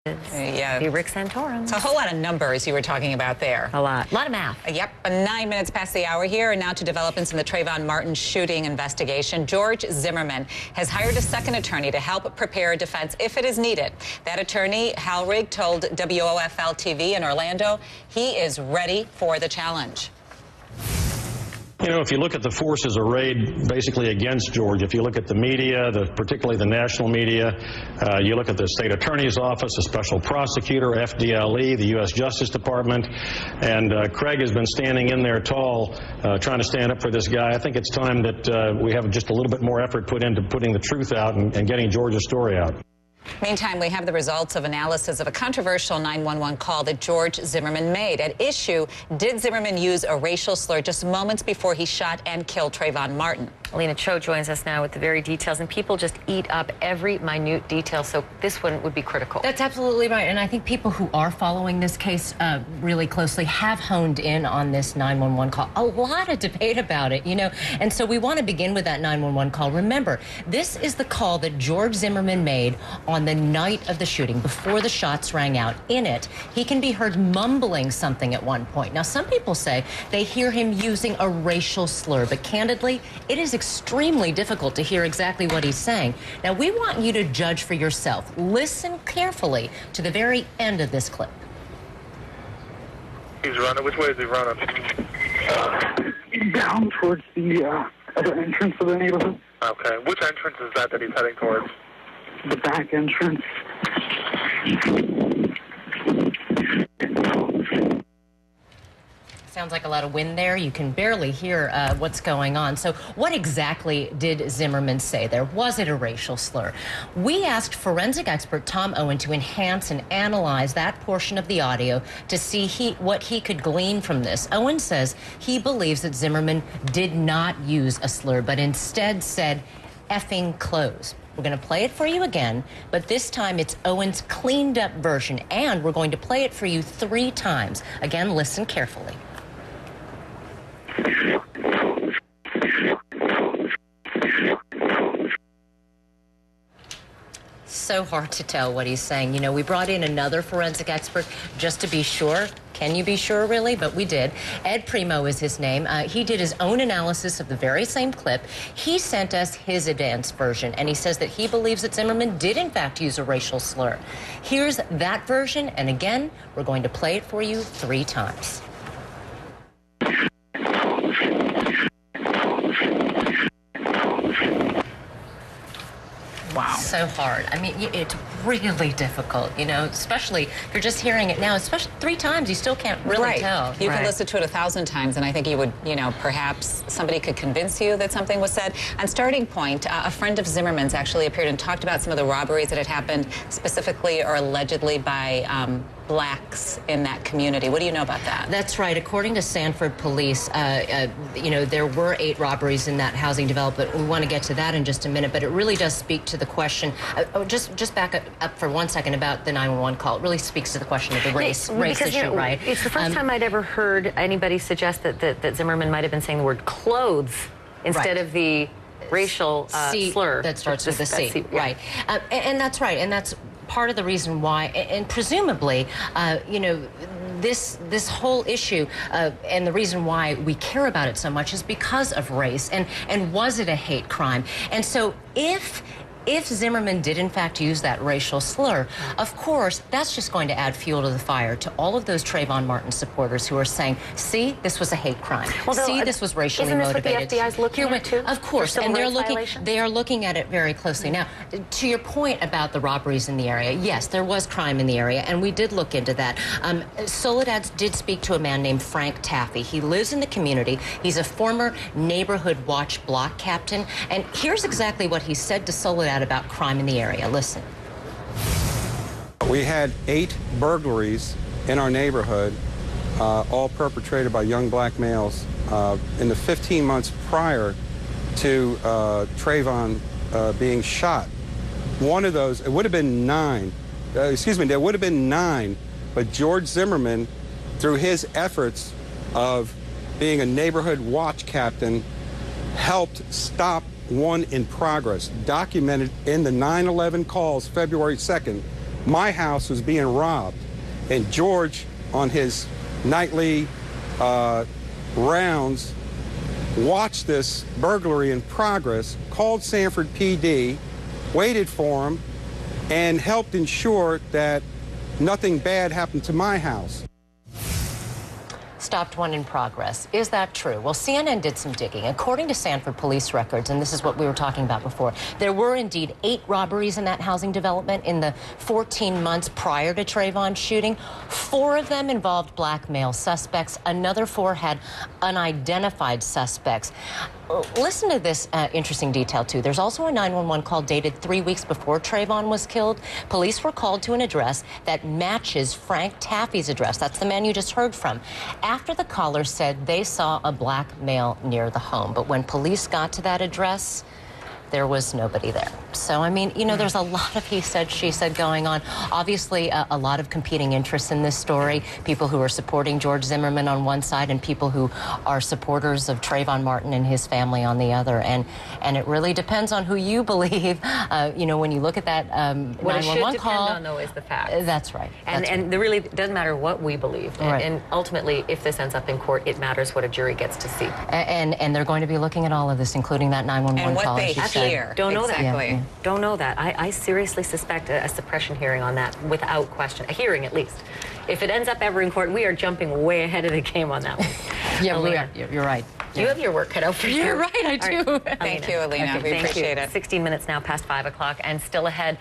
Yeah. Rick Santorum. It's a whole lot of numbers you were talking about there. A lot of math. Yep, 9 minutes past the hour here, and now to developments in the Trayvon Martin shooting investigation. George Zimmerman has hired a second attorney to help prepare a defense if it is needed. That attorney, Halrig, told WOFL TV in Orlando he is ready for the challenge. You know, if you look at the forces arrayed basically against George, if you look at the media, particularly the national media, you look at the state attorney's office, the special prosecutor, FDLE, the U.S. Justice Department, and Craig has been standing in there tall, trying to stand up for this guy. I think it's time that we have just a little bit more effort put into putting the truth out and getting George's story out. Meantime, we have the results of analysis of a controversial 911 call that George Zimmerman made. At issue, did Zimmerman use a racial slur just moments before he shot and killed Trayvon Martin? Alina Cho joins us now with the very details, and people just eat up every minute detail, so this one would be critical. That's absolutely right, and I think people who are following this case really closely have honed in on this 911 call. A lot of debate about it, you know, and so we want to begin with that 911 call. Remember, this is the call that George Zimmerman made on the night of the shooting, before the shots rang out. In it, he can be heard mumbling something at one point. Now, some people say they hear him using a racial slur, but candidly, it is extremely difficult to hear exactly what he's saying. Now, we want you to judge for yourself. Listen carefully to the very end of this clip. He's running. Which way is he running? Down towards the entrance of the neighborhood. Okay. Which entrance is that he's heading towards? The back entrance. Sounds like a lot of wind there. You can barely hear what's going on. So what exactly did Zimmerman say there? Was it a racial slur? We asked forensic expert Tom Owen to enhance and analyze that portion of the audio to see what he could glean from this. Owen says he believes that Zimmerman did not use a slur, but instead said effing close. We're going to play it for you again, but this time it's Owen's cleaned up version, and we're going to play it for you 3 times. Again, listen carefully. So hard to tell what he's saying. You know, we brought in another forensic expert just to be sure. Can you be sure, really? But we did. Ed Primo is his name. He did his own analysis of the very same clip. He sent us his advanced version, and he says that he believes that Zimmerman did, in fact, use a racial slur. Here's that version, and again, we're going to play it for you 3 times. Wow. So hard. I mean, it's really difficult, you know, especially if you're just hearing it now, especially 3 times, you still can't really tell. You can listen to it 1,000 times, and I think you would, you know, perhaps somebody could convince you that something was said. On Starting Point, a friend of Zimmerman's actually appeared and talked about some of the robberies that had happened specifically or allegedly by blacks in that community. What do you know about that? That's right. According to Sanford police, you know, there were 8 robberies in that housing development. We want to get to that in just a minute, but it really does speak to the question. Just back up for 1 second about the 911 call. It really speaks to the question of the race issue, you know, right? It's the first time I'd ever heard anybody suggest that Zimmerman might have been saying the word clothes instead of the racial slur. That starts with a C. Yeah. Right. And that's right. And that's part of the reason why, and presumably, you know, this whole issue and the reason why we care about it so much is because of race, and was it a hate crime? And so if Zimmerman did, in fact, use that racial slur, of course, that's just going to add fuel to the fire to all of those Trayvon Martin supporters who are saying, see, this was a hate crime. Well, see, this was racially motivated. Isn't this what the FBI is looking at, too? Of course, and they are looking at it very closely. Now, to your point about the robberies in the area, yes, there was crime in the area, and we did look into that. Soledad did speak to a man named Frank Taaffe. He lives in the community. He's a former neighborhood watch block captain, and here's exactly what he said to Soledad about crime in the area. Listen. We had 8 burglaries in our neighborhood, all perpetrated by young black males in the 15 months prior to Trayvon being shot. One of those, it would have been 9, there would have been 9, but George Zimmerman, through his efforts of being a neighborhood watch captain, helped stop one in progress, documented in the 9/11 calls February 2nd my house was being robbed. And George, on his nightly rounds, watched this burglary in progress, called Sanford PD, waited for him, and helped ensure that nothing bad happened to my house. Stopped one in progress. Is that true? Well, CNN did some digging. According to Sanford police records, and this is what we were talking about before, there were indeed 8 robberies in that housing development in the 14 months prior to Trayvon's shooting. 4 of them involved black male suspects. Another 4 had unidentified suspects. Listen to this interesting detail, too. There's also a 911 call dated 3 weeks before Trayvon was killed. Police were called to an address that matches Frank Taaffe's address. That's the man you just heard from. After the caller said they saw a black male near the home. But when police got to that address, there was nobody there. So, I mean, you know, there's a lot of he said, she said going on. Obviously, a lot of competing interests in this story. People who are supporting George Zimmerman on one side and people who are supporters of Trayvon Martin and his family on the other. And it really depends on who you believe. You know, when you look at that 911 call. What it should depend on, though, is the facts. That's right. And it really doesn't matter what we believe. Right. And ultimately, if this ends up in court, it matters what a jury gets to see. And they're going to be looking at all of this, including that 911 call. And what they hear. Don't know exactly. that. Don't know that. I seriously suspect a suppression hearing on that, without question. A hearing, at least. If it ends up ever in court, we are jumping way ahead of the game on that one. Yeah, we are. You're right. You have your work cut out for you. You're right, I do. Thank you, Alina. Okay, we appreciate it. 16 minutes now past 5 o'clock, and still ahead.